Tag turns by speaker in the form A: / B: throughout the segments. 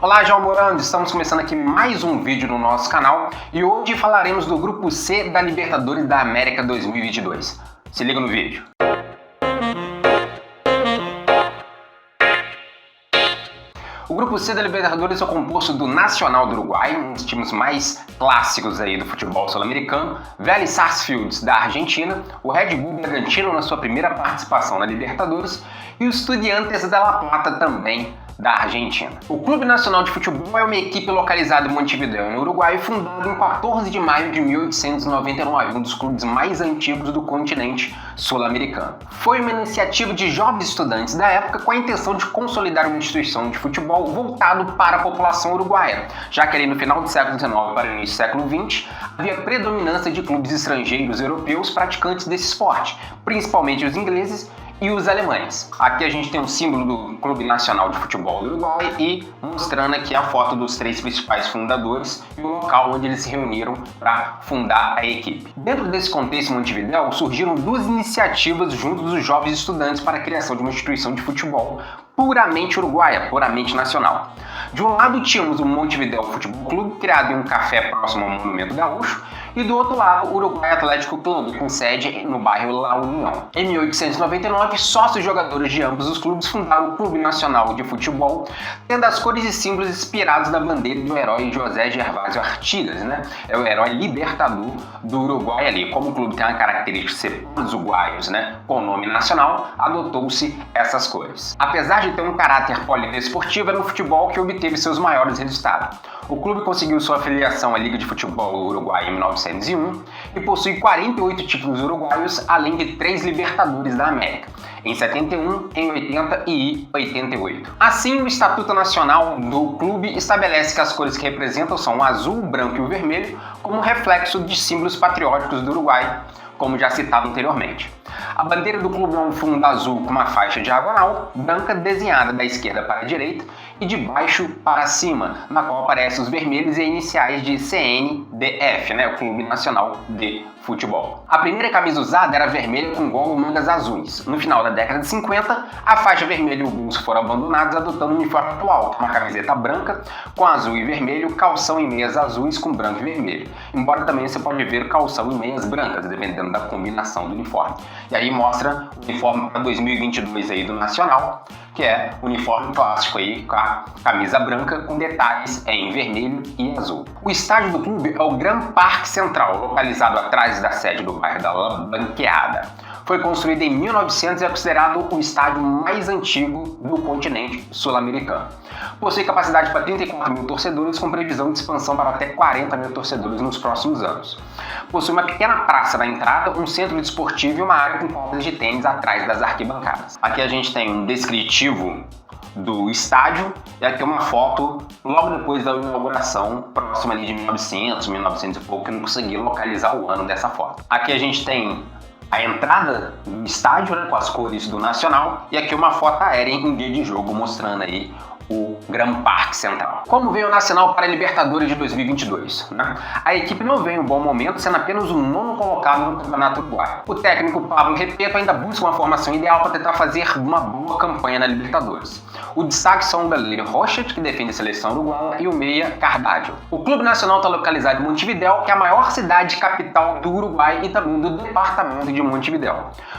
A: Olá, João Morando, estamos começando aqui mais um vídeo no nosso canal e hoje falaremos do Grupo C da Libertadores da América 2022. Se liga no vídeo. O Grupo C da Libertadores é composto do Nacional do Uruguai, um dos times mais clássicos aí do futebol sul-americano, Vélez Sarsfield da Argentina, o Red Bull Bragantino na sua primeira participação na Libertadores e o Estudiantes de La Plata também da Argentina. O Clube Nacional de Futebol é uma equipe localizada em Montevideo, no Uruguai, fundado em 14 de maio de 1899, um dos clubes mais antigos do continente sul-americano. Foi uma iniciativa de jovens estudantes da época com a intenção de consolidar uma instituição de futebol voltado para a população uruguaia, já que ali no final do século XIX para o início do século XX havia predominância de clubes estrangeiros europeus praticantes desse esporte, principalmente os ingleses e os alemães. Aqui a gente tem um símbolo do Clube Nacional de Futebol do Uruguai e mostrando aqui a foto dos três principais fundadores e o local onde eles se reuniram para fundar a equipe. Dentro desse contexto em Montevideo, surgiram duas iniciativas junto dos jovens estudantes para a criação de uma instituição de futebol puramente uruguaia, puramente nacional. De um lado tínhamos o Montevideo Futebol Clube, criado em um café próximo ao Monumento Gaúcho, e do outro lado o Uruguai Atlético Clube, com sede no bairro La União. Em 1899, sócios jogadores de ambos os clubes fundaram o Clube Nacional de Futebol, tendo as cores e símbolos inspirados na bandeira do herói José Gervásio Artigas, né? É o herói libertador do Uruguai ali. Como o clube tem uma característica de ser dos uruguaios, né, com o nome nacional, adotou-se essas cores. Apesar de ter um caráter polidesportivo, é no futebol que obteve seus maiores resultados. O clube conseguiu sua filiação à Liga de Futebol Uruguai em 1901 e possui 48 títulos uruguaios, além de 3 Libertadores da América, em 71, em 80 e 88. Assim, o Estatuto Nacional do clube estabelece que as cores que representam são o azul, o branco e o vermelho, como reflexo de símbolos patrióticos do Uruguai, como já citado anteriormente. A bandeira do clube é um fundo azul com uma faixa diagonal branca desenhada da esquerda para a direita e de baixo para cima, na qual aparecem os vermelhos e iniciais de CNDF, né, o Clube Nacional de Futebol. A primeira camisa usada era vermelha com gola e mangas azuis. No final da década de 50, a faixa vermelha e o bolso foram abandonados, adotando o uniforme atual, uma camiseta branca com azul e vermelho, calção e meias azuis com branco e vermelho. Embora também você pode ver calção e meias brancas, dependendo da combinação do uniforme. E aí mostra o uniforme para 2022 aí do Nacional, que é o uniforme clássico aí com a camisa branca com detalhes em vermelho e azul. O estádio do clube é o Gran Parque Central, localizado atrás da sede do bairro da La Branqueada. Foi construído em 1900 e é considerado o estádio mais antigo do continente sul-americano. Possui capacidade para 34 mil torcedores, com previsão de expansão para até 40 mil torcedores nos próximos anos. Possui uma pequena praça na entrada, um centro desportivo e uma área com quadras de tênis atrás das arquibancadas. Aqui a gente tem um descritivo do estádio e aqui uma foto logo depois da inauguração, próxima ali de 1900 e pouco, que eu não consegui localizar o ano dessa foto. Aqui a gente tem a entrada do estádio, né, com as cores do Nacional, e aqui uma foto aérea em dia de jogo mostrando aí o Gran Parque Central. Como veio o Nacional para a Libertadores de 2022? Né? A equipe não veio em um bom momento, sendo apenas o nono colocado no Campeonato Uruguaio. O técnico Pablo Repeto ainda busca uma formação ideal para tentar fazer uma boa campanha na Libertadores. O destaque são o goleiro Rocha, que defende a seleção uruguaia, e o meia Cardágio. O Clube Nacional está localizado em Montevideo, que é a maior cidade capital do Uruguai e também do departamento de Montevideo.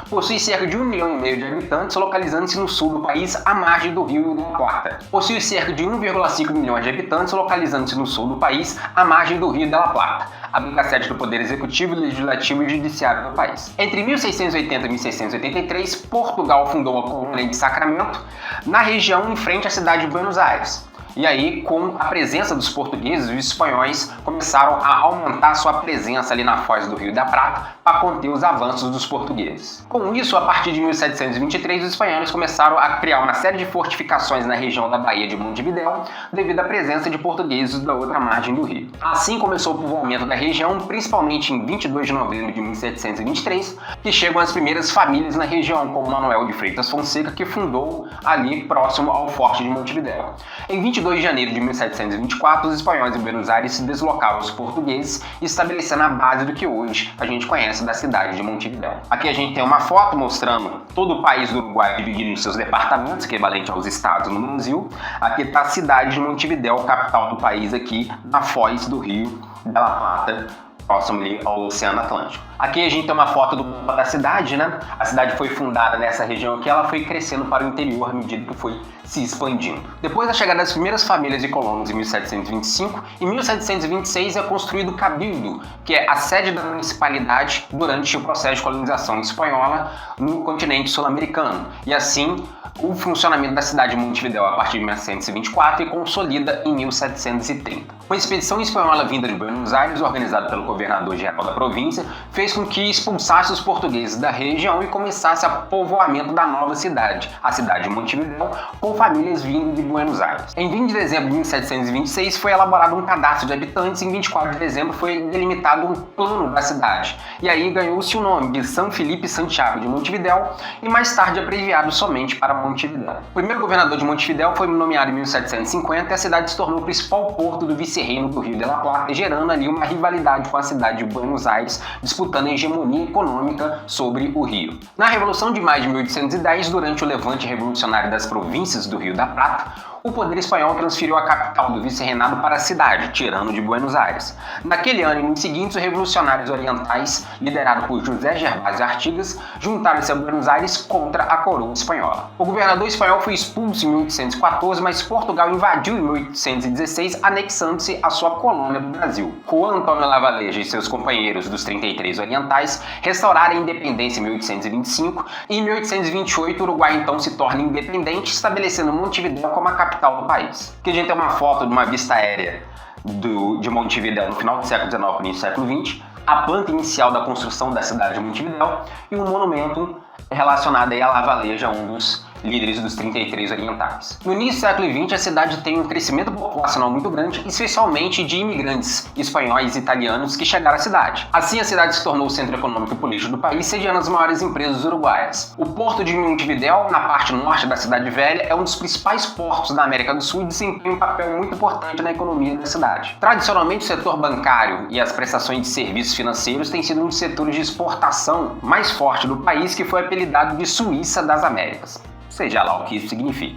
A: Possui cerca de 1,5 milhão de habitantes, localizando-se no sul do país, à margem do Rio da Plata. Possui cerca de 1,5 milhões de habitantes, localizando-se no sul do país, à margem do Rio de La Plata, abrindo a sede do Poder Executivo, Legislativo e Judiciário do país. Entre 1680 e 1683, Portugal fundou a colônia de Sacramento, na região em frente à cidade de Buenos Aires. E aí, com a presença dos portugueses, os espanhóis começaram a aumentar sua presença ali na foz do Rio da Prata para conter os avanços dos portugueses. Com isso, a partir de 1723, os espanhóis começaram a criar uma série de fortificações na região da Baía de Montevideo, devido à presença de portugueses da outra margem do rio. Assim começou o povoamento da região, principalmente em 22 de novembro de 1723, que chegam as primeiras famílias na região, como Manuel de Freitas Fonseca, que fundou ali próximo ao Forte de Montevideo. Em 22 22 de janeiro de 1724, os espanhóis em Buenos Aires se deslocaram aos portugueses, estabelecendo a base do que hoje a gente conhece da cidade de Montevidéu. Aqui a gente tem uma foto mostrando todo o país do Uruguai dividido em seus departamentos, equivalente aos estados no Brasil. Aqui está a cidade de Montevidéu, capital do país, aqui na foz do Rio de la Plata, próximo ali ao Oceano Atlântico. Aqui a gente tem uma foto do mapa da cidade, né? A cidade foi fundada nessa região aqui, ela foi crescendo para o interior à medida que foi se expandindo. Depois da chegada das primeiras famílias de colonos em 1725, em 1726 é construído o Cabildo, que é a sede da municipalidade durante o processo de colonização espanhola no continente sul-americano. E assim, o funcionamento da cidade de Montevidéu a partir de 1724 e consolida em 1730. Uma expedição espanhola vinda de Buenos Aires, organizada pelo governador-geral da província, fez com que expulsasse os portugueses da região e começasse o povoamento da nova cidade, a cidade de Montevidéu, com famílias vindo de Buenos Aires. Em 20 de dezembro de 1726 foi elaborado um cadastro de habitantes e em 24 de dezembro foi delimitado um plano da cidade. E aí ganhou-se o nome de São Felipe Santiago de Montevidéu e mais tarde abreviado somente para Montevidéu. O primeiro governador de Montevidéu foi nomeado em 1750 e a cidade se tornou o principal porto do vice-reino do Rio de la Plata, gerando ali uma rivalidade com a cidade de Buenos Aires, disputando a hegemonia econômica sobre o Rio. Na Revolução de Maio de 1810, durante o levante revolucionário das províncias do Rio da Prata, o poder espanhol transferiu a capital do vice-reinado para a cidade, tirando de Buenos Aires. Naquele ano e nos seguintes, os revolucionários orientais, liderados por José Gervásio Artigas, juntaram-se a Buenos Aires contra a coroa espanhola. O governador espanhol foi expulso em 1814, mas Portugal invadiu em 1816, anexando-se à sua colônia do Brasil. Juan Antônio Lavaleja e seus companheiros dos 33 orientais restauraram a independência em 1825 e em 1828 o Uruguai então se torna independente, estabelecendo Montevidéu como a capital do país. Aqui a gente tem uma foto de uma vista aérea de Montevidéu no final do século XIX e início do século XX, a planta inicial da construção da cidade de Montevidéu e um monumento relacionado aí a Lavaleja, um dos líderes dos 33 orientais. No início do século XX, a cidade tem um crescimento populacional muito grande, especialmente de imigrantes espanhóis e italianos que chegaram à cidade. Assim, a cidade se tornou o centro econômico e político do país, sediando as maiores empresas uruguaias. O porto de Montevidéu, na parte norte da cidade velha, é um dos principais portos da América do Sul e desempenha um papel muito importante na economia da cidade. Tradicionalmente, o setor bancário e as prestações de serviços financeiros têm sido um dos setores de exportação mais forte do país, que foi apelidado de Suíça das Américas. Seja lá o que isso significa.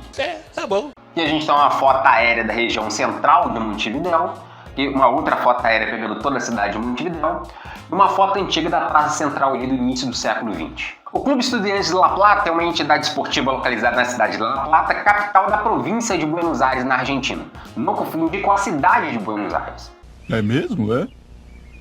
B: Tá bom.
A: E a gente tem uma foto aérea da região central de Montevidéu, e uma outra foto aérea pegando toda a cidade de Montevidéu, e uma foto antiga da praça central ali do início do século XX. O Clube Estudiantes de La Plata é uma entidade esportiva localizada na cidade de La Plata, capital da província de Buenos Aires, na Argentina. Não confundir com a cidade de Buenos Aires.
B: É mesmo, é?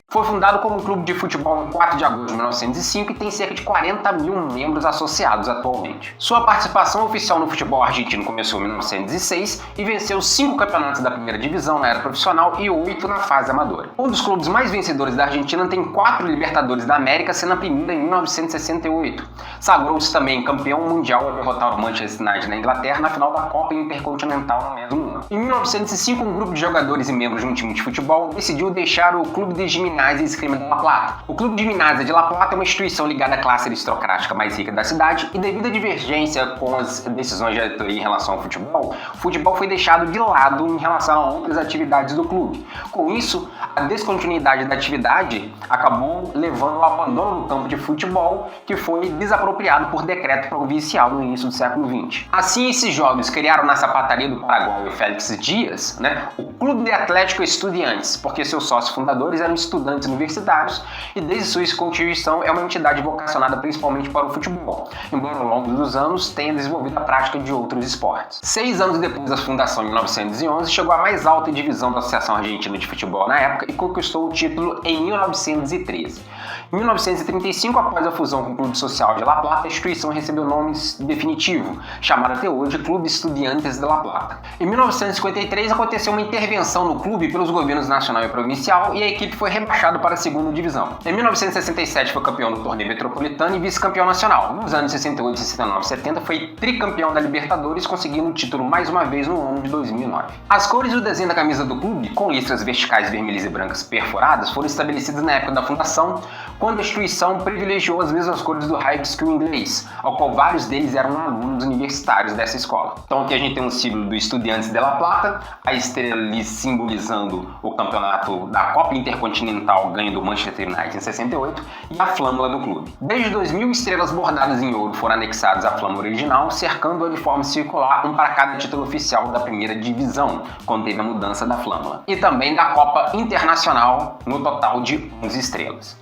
A: Foi fundado como um clube de futebol em 4 de agosto de 1905 e tem cerca de 40 mil membros associados atualmente. Sua participação oficial no futebol argentino começou em 1906 e venceu 5 campeonatos da primeira divisão na era profissional e 8 na fase amadora. Um dos clubes mais vencedores da Argentina tem 4 Libertadores da América, sendo a primeira em 1968. Sagrou-se também campeão mundial ao derrotar o Manchester United na Inglaterra na final da Copa Intercontinental no mesmo ano. Em 1905, um grupo de jogadores e membros de um time de futebol decidiu deixar o Clube de Gimnasia e Esgrima de La Plata. O Clube de Gimnasia de La Plata é uma instituição ligada à classe aristocrática mais rica da cidade e, devido à divergência com as decisões de diretoria em relação ao futebol, o futebol foi deixado de lado em relação a outras atividades do clube. Com isso, a descontinuidade da atividade acabou levando ao abandono do campo de futebol, que foi desapropriado por decreto provincial no início do século XX. Assim, esses jovens criaram na sapataria do Paraguai Félix Dias, o Clube de Atlético Estudiantes, porque seus sócios fundadores eram estudantes universitários e desde sua constituição é uma entidade vocacionada principalmente para o futebol, embora ao longo dos anos tenha desenvolvido a prática de outros esportes. 6 anos depois da fundação, em 1911, chegou à mais alta divisão da Associação Argentina de Futebol na época e conquistou o título em 1913. Em 1935, após a fusão com o Clube Social de La Plata, a instituição recebeu o nome definitivo, chamado até hoje Clube Estudiantes de La Plata. Em 1953, aconteceu uma intervenção no clube pelos governos nacional e provincial e a equipe foi rebaixada para a segunda divisão. Em 1967, foi campeão do torneio metropolitano e vice-campeão nacional. Nos anos 68, 69 e 70, foi tricampeão da Libertadores, conseguindo o título mais uma vez no ano de 2009. As cores e o desenho da camisa do clube, com listras verticais vermelhas e brancas perfuradas, foram estabelecidas na época da fundação quando a instituição privilegiou as mesmas cores do High School inglês, ao qual vários deles eram alunos universitários dessa escola. Então aqui a gente tem um símbolo do Estudiantes de La Plata, a estrela ali simbolizando o campeonato da Copa Intercontinental ganho do Manchester United em 68 e a flâmula do clube. Desde 2000, estrelas bordadas em ouro foram anexadas à flâmula original, cercando o uniforme circular, um para cada título oficial da primeira divisão, quando teve a mudança da flâmula. E também da Copa Internacional, no total de 11 estrelas.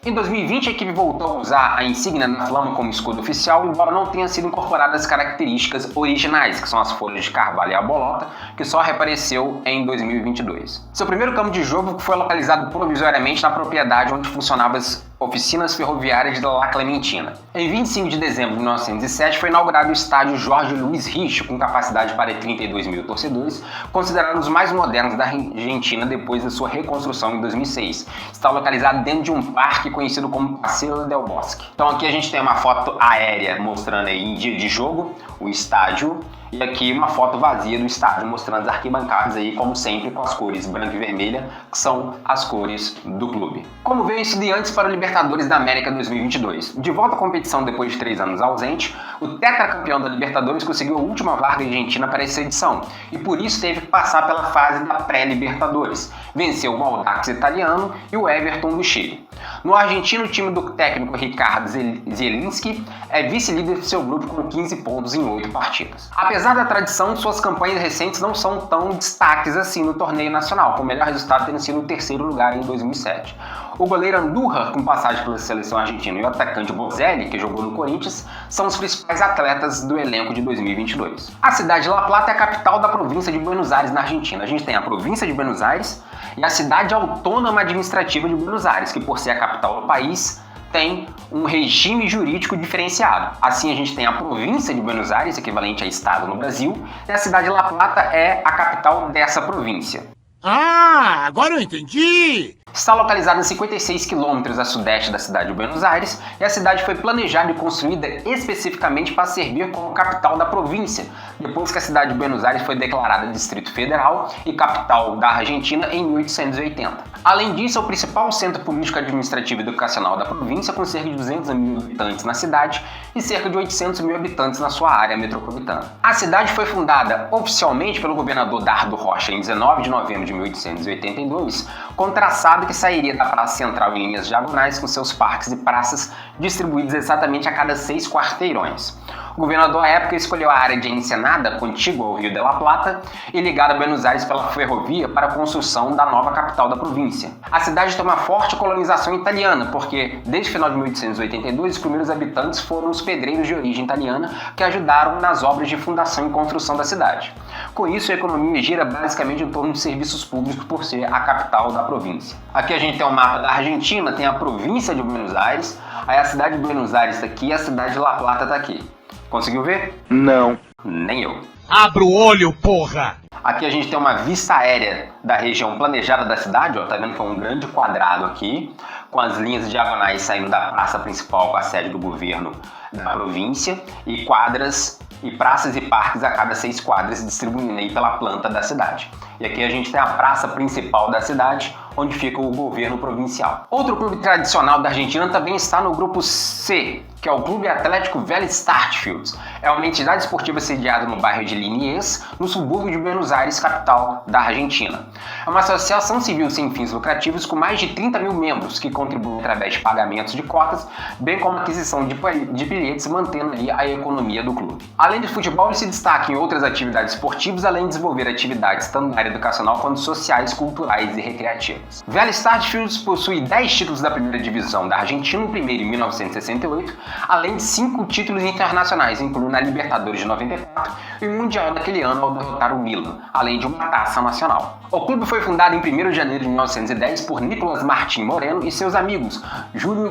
A: Em 2020, a equipe voltou a usar a insígnia da flâmula como escudo oficial, embora não tenha sido incorporadas as características originais, que são as folhas de carvalho e a bolota, que só reapareceu em 2022. Seu primeiro campo de jogo foi localizado provisoriamente na propriedade onde funcionavam as oficinas ferroviárias de La Clementina. Em 25 de dezembro de 1907 foi inaugurado o estádio Jorge Luiz Rich, com capacidade para 32 mil torcedores, considerado um dos mais modernos da Argentina depois da sua reconstrução em 2006. Está localizado dentro de um parque conhecido como Paseo del Bosque. Então aqui a gente tem uma foto aérea mostrando aí em dia de jogo o estádio, e aqui uma foto vazia do estádio mostrando as arquibancadas aí, como sempre, com as cores branca e vermelha, que são as cores do clube. Como veio Estudiantes para o Libertadores da América 2022? De volta à competição depois de 3 anos ausente, o tetracampeão da Libertadores conseguiu a última vaga argentina para essa edição, e por isso teve que passar pela fase da pré-Libertadores. Venceu o Audax italiano e o Everton do Chile. No argentino, o time do técnico Ricardo Zielinski é vice-líder de seu grupo com 15 pontos em 8 partidas. Apesar da tradição, suas campanhas recentes não são tão destaques assim no torneio nacional, com o melhor resultado tendo sido o 3º lugar em 2007. O goleiro Andújar, com passagem pela seleção argentina, e o atacante Bozelli, que jogou no Corinthians, são os principais atletas do elenco de 2022. A cidade de La Plata é a capital da província de Buenos Aires, na Argentina. A gente tem a província de Buenos Aires e a cidade autônoma administrativa de Buenos Aires, que por ser a capital do país, tem um regime jurídico diferenciado. Assim a gente tem a província de Buenos Aires, equivalente a estado no Brasil, e a cidade de La Plata é a capital dessa província.
B: Ah, agora eu entendi!
A: Está localizada a 56 quilômetros a sudeste da cidade de Buenos Aires e a cidade foi planejada e construída especificamente para servir como capital da província, depois que a cidade de Buenos Aires foi declarada Distrito Federal e capital da Argentina em 1880. Além disso, é o principal centro político, administrativo e educacional da província, com cerca de 200 mil habitantes na cidade e cerca de 800 mil habitantes na sua área metropolitana. A cidade foi fundada oficialmente pelo governador Dardo Rocha em 19 de novembro de 1882, com um traçado que sairia da Praça Central em linhas diagonais com seus parques e praças distribuídos exatamente a cada 6 quarteirões. O governador à época escolheu a área de Ensenada, contígua ao Rio de la Plata, e ligada a Buenos Aires pela ferrovia para a construção da nova capital da província. A cidade tem uma forte colonização italiana, porque desde o final de 1882 os primeiros habitantes foram os pedreiros de origem italiana que ajudaram nas obras de fundação e construção da cidade. Com isso, a economia gira basicamente em torno de serviços públicos por ser a capital da província. Aqui a gente tem o mapa da Argentina, tem a província de Buenos Aires, aí a cidade de Buenos Aires está aqui e a cidade de La Plata está aqui. Conseguiu ver?
B: Não.
A: Nem eu.
B: Abra o olho, porra!
A: Aqui a gente tem uma vista aérea da região planejada da cidade, ó, tá vendo que é um grande quadrado aqui, com as linhas diagonais saindo da praça principal, com a sede do governo da província, e quadras e praças e parques a cada 6 quadras, distribuindo aí pela planta da cidade. E aqui a gente tem a praça principal da cidade, onde fica o governo provincial. Outro clube tradicional da Argentina também está no grupo C, que é o Clube Atlético Vélez Sarsfield. É uma entidade esportiva sediada no bairro de Liniers, no subúrbio de Buenos Aires, capital da Argentina. É uma associação civil sem fins lucrativos com mais de 30 mil membros, que contribuem através de pagamentos de cotas, bem como aquisição de bilhetes, mantendo aí a economia do clube. Além de futebol, ele se destaca em outras atividades esportivas, além de desenvolver atividades tanto na área educacional quanto sociais, culturais e recreativas. Vélez Sarsfield possui 10 títulos da primeira divisão da Argentina, o primeiro em 1968, além de 5 títulos internacionais, incluindo a Libertadores de 94 e o Mundial daquele ano ao derrotar o Milan, além de uma taça nacional. O clube foi fundado em 1º de janeiro de 1910 por Nicolás Martín Moreno e seus amigos Júlio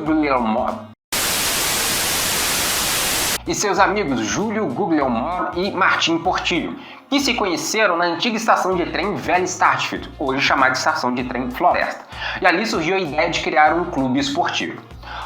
A: Guglielmo e Martim Portillo, que se conheceram na antiga estação de trem Vélez Sarsfield, hoje chamada de Estação de Trem Floresta, e ali surgiu a ideia de criar um clube esportivo.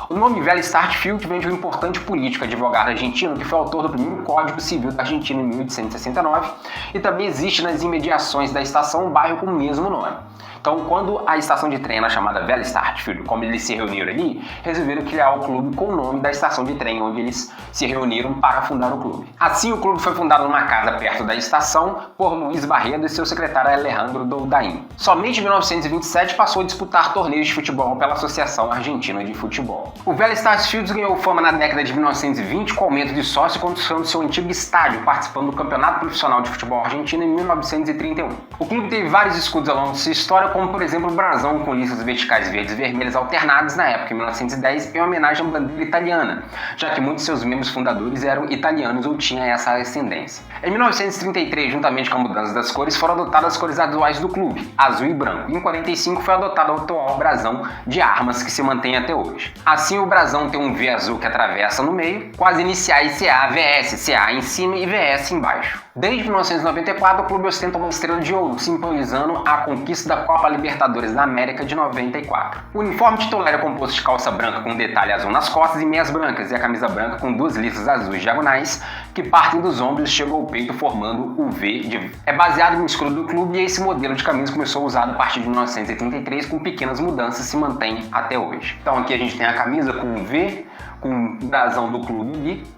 A: O nome Vélez Sarsfield vem de um importante político advogado argentino que foi autor do primeiro Código Civil da Argentina em 1869 e também existe nas imediações da estação um bairro com o mesmo nome. Então, quando a estação de trem era chamada Valley Sarsfield, como eles se reuniram ali, resolveram criar o clube com o nome da estação de trem onde eles se reuniram para fundar o clube. Assim, o clube foi fundado numa casa perto da estação por Luiz Barredo e seu secretário Alejandro Doldain. Somente em 1927 passou a disputar torneios de futebol pela Associação Argentina de Futebol. O Vélez Sarsfield ganhou fama na década de 1920 com aumento de sócio e construção do seu antigo estádio, participando do Campeonato Profissional de Futebol Argentino em 1931. O clube teve vários escudos ao longo de sua história, como por exemplo o brasão com listas verticais verdes e vermelhas alternadas na época, em 1910, em homenagem à bandeira italiana, já que muitos de seus membros fundadores eram italianos ou tinham essa ascendência. Em 1933, juntamente com a mudança das cores, foram adotadas as cores atuais do clube, azul e branco. Em 1945 foi adotado o atual brasão de armas, que se mantém até hoje. Assim, o brasão tem um V azul que atravessa no meio, com as iniciais CA, VS, CA em cima e VS embaixo. Desde 1994, o clube ostenta uma estrela de ouro, simbolizando a conquista da Copa Libertadores da América de 94. O uniforme titular é composto de calça branca com um detalhe azul nas costas e meias brancas, e a camisa branca com duas listas azuis diagonais que partem dos ombros e chegam ao peito formando o V. É baseado no escudo do clube, e esse modelo de camisa começou a usado a partir de 1983, com pequenas mudanças, se mantém até hoje. Então aqui a gente tem a camisa com um V, com o brasão do clube ali,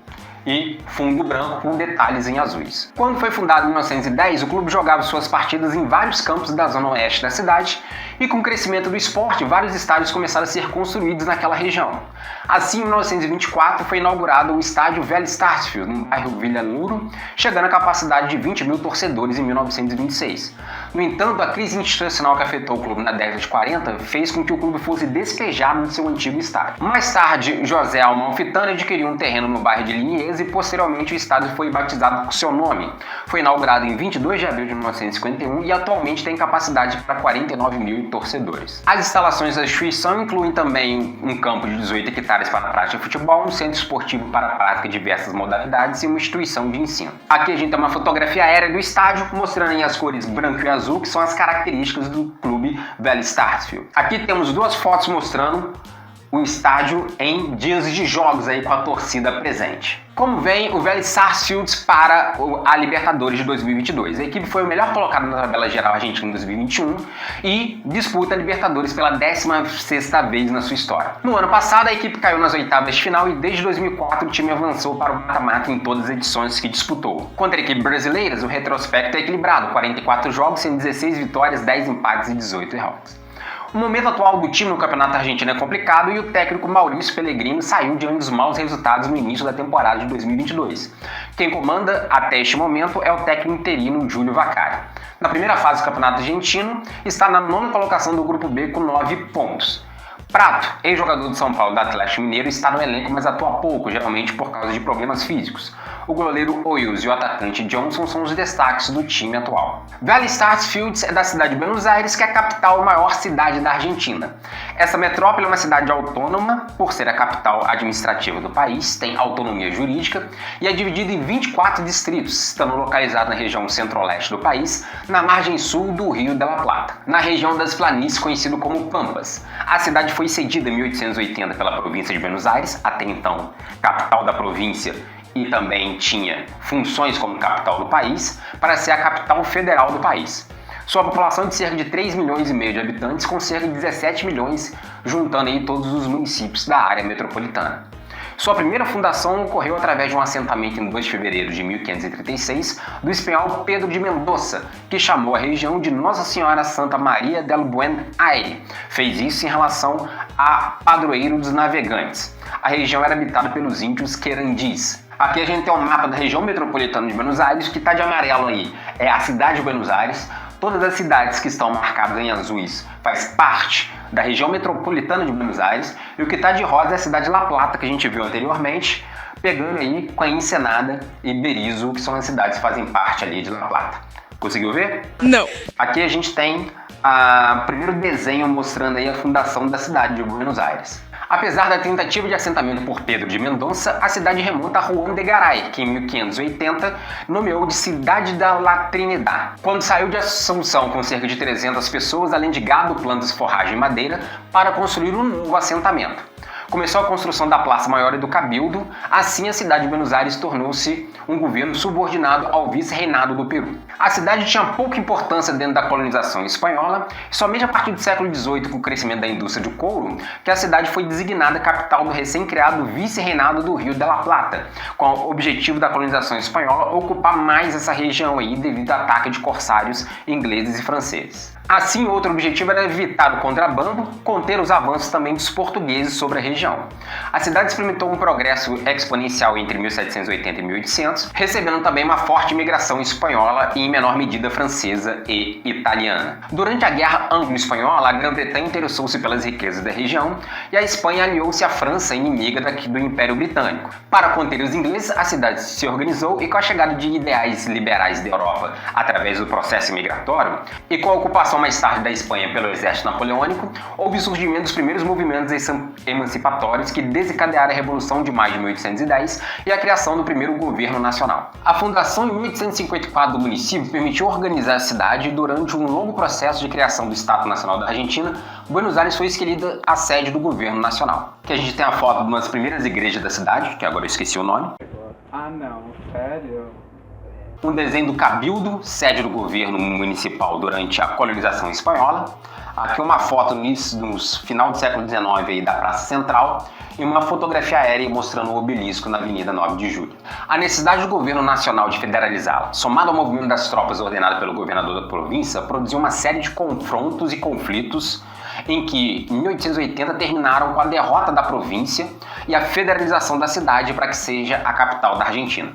A: e fundo branco com detalhes em azuis. Quando foi fundado em 1910, o clube jogava suas partidas em vários campos da zona oeste da cidade, e com o crescimento do esporte, vários estádios começaram a ser construídos naquela região. Assim, em 1924, foi inaugurado o estádio Vélez Sarsfield, no bairro Vila Louro, chegando à capacidade de 20 mil torcedores em 1926. No entanto, a crise institucional que afetou o clube na década de 40 fez com que o clube fosse despejado do seu antigo estádio. Mais tarde, José Amalfitano adquiriu um terreno no bairro de Liniers e posteriormente o estádio foi batizado com seu nome. Foi inaugurado em 22 de abril de 1951 e atualmente tem capacidade para 49 mil torcedores. As instalações da instituição incluem também um campo de 18 hectares para a prática de futebol, um centro esportivo para a prática de diversas modalidades e uma instituição de ensino. Aqui a gente tem uma fotografia aérea do estádio, mostrando aí as cores branco e azul, que são as características do clube Vélez Sarsfield. Aqui temos duas fotos mostrando o estádio em dias de jogos aí com a torcida presente. Como vem o Vélez Sarsfield para a Libertadores de 2022? A equipe foi o melhor colocado na tabela geral argentina em 2021 e disputa a Libertadores pela 16ª vez na sua história. No ano passado, a equipe caiu nas oitavas de final e desde 2004 o time avançou para o mata-mata em todas as edições que disputou. Contra equipes brasileiras, o retrospecto é equilibrado, 44 jogos, sendo 16 vitórias, 10 empates e 18 derrotas. O momento atual do time no Campeonato Argentino é complicado e o técnico Maurício Pellegrini saiu diante dos maus resultados no início da temporada de 2022. Quem comanda até este momento é o técnico interino Júlio Vaccari. Na primeira fase do Campeonato Argentino, está na 9ª colocação do Grupo B com 9 pontos. Prato, ex-jogador do São Paulo do Atlético Mineiro, está no elenco, mas atua pouco, geralmente por causa de problemas físicos. O goleiro Hoyos e o atacante Johnson são os destaques do time atual. Vélez Sarsfield é da cidade de Buenos Aires, que é a capital e maior cidade da Argentina. Essa metrópole é uma cidade autônoma, por ser a capital administrativa do país, tem autonomia jurídica e é dividida em 24 distritos, estando localizado na região centro-oeste do país, na margem sul do Rio de la Plata, na região das planícies conhecido como Pampas. A cidade foi cedida em 1880 pela província de Buenos Aires, até então capital da província, e também tinha funções como capital do país, para ser a capital federal do país. Sua população é de cerca de 3,5 milhões de habitantes, com cerca de 17 milhões, juntando aí todos os municípios da área metropolitana. Sua primeira fundação ocorreu através de um assentamento em 2 de fevereiro de 1536 do espanhol Pedro de Mendoza, que chamou a região de Nossa Senhora Santa Maria del Buen Aire. Fez isso em relação a padroeiro dos navegantes. A região era habitada pelos índios querandis. Aqui a gente tem um mapa da região metropolitana de Buenos Aires, que está de amarelo aí é a cidade de Buenos Aires. Todas as cidades que estão marcadas em azuis faz parte da região metropolitana de Buenos Aires, e o que está de rosa é a cidade de La Plata, que a gente viu anteriormente, pegando aí com a Ensenada e Berizo, que são as cidades que fazem parte ali de La Plata. Conseguiu ver?
B: Não.
A: Aqui a gente tem o primeiro desenho mostrando aí a fundação da cidade de Buenos Aires. Apesar da tentativa de assentamento por Pedro de Mendonça, a cidade remonta a Juan de Garay, que em 1580 nomeou de Cidade da La Trinidad, quando saiu de Assunção com cerca de 300 pessoas, além de gado, plantas, forragem e madeira, para construir um novo assentamento. Começou a construção da Praça Maior e do Cabildo, assim a cidade de Buenos Aires tornou-se um governo subordinado ao vice-reinado do Peru. A cidade tinha pouca importância dentro da colonização espanhola, e somente a partir do século XVIII, com o crescimento da indústria de couro, que a cidade foi designada capital do recém-criado vice-reinado do Rio de la Plata, com o objetivo da colonização espanhola ocupar mais essa região aí devido ao ataque de corsários ingleses e franceses. Assim, outro objetivo era evitar o contrabando, conter os avanços também dos portugueses sobre a região. A cidade experimentou um progresso exponencial entre 1780 e 1800, recebendo também uma forte imigração espanhola e, em menor medida, francesa e italiana. Durante a Guerra Anglo-Espanhola, a Grã-Bretanha interessou-se pelas riquezas da região e a Espanha aliou-se à França, inimiga do Império Britânico. Para conter os ingleses, a cidade se organizou e, com a chegada de ideais liberais da Europa através do processo migratório e com a ocupação mais tarde da Espanha pelo exército napoleônico, houve o surgimento dos primeiros movimentos emancipatórios que desencadearam a Revolução de Maio de 1810 e a criação do primeiro governo nacional. A fundação em 1854 do município permitiu organizar a cidade e, durante um longo processo de criação do Estado Nacional da Argentina, Buenos Aires foi escolhida a sede do governo nacional. Aqui a gente tem a foto de uma das primeiras igrejas da cidade, que agora eu esqueci o nome.
C: Ah não, sério?
A: Um desenho do Cabildo, sede do governo municipal durante a colonização espanhola. Aqui uma foto no final do século XIX aí da Praça Central e uma fotografia aérea mostrando o obelisco na Avenida 9 de Julho. A necessidade do governo nacional de federalizá-la, somado ao movimento das tropas ordenado pelo governador da província, produziu uma série de confrontos e conflitos em que, em 1880, terminaram com a derrota da província e a federalização da cidade para que seja a capital da Argentina.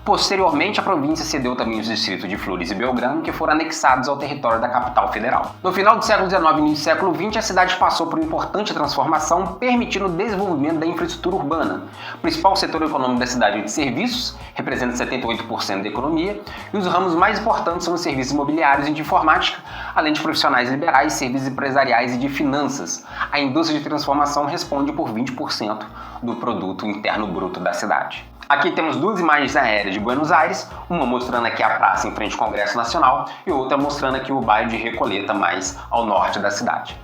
A: Posteriormente, a província cedeu também os distritos de Flores e Belgrano, que foram anexados ao território da capital federal. No final do século XIX e início do século XX, a cidade passou por uma importante transformação, permitindo o desenvolvimento da infraestrutura urbana. O principal setor econômico da cidade é de serviços, representa 78% da economia, e os ramos mais importantes são os serviços imobiliários e de informática, além de profissionais liberais, serviços empresariais e de finanças. A indústria de transformação responde por 20% do produto interno bruto da cidade. Aqui temos duas imagens aéreas de Buenos Aires, uma mostrando aqui a praça em frente ao Congresso Nacional e outra mostrando aqui o bairro de Recoleta, mais ao norte da cidade.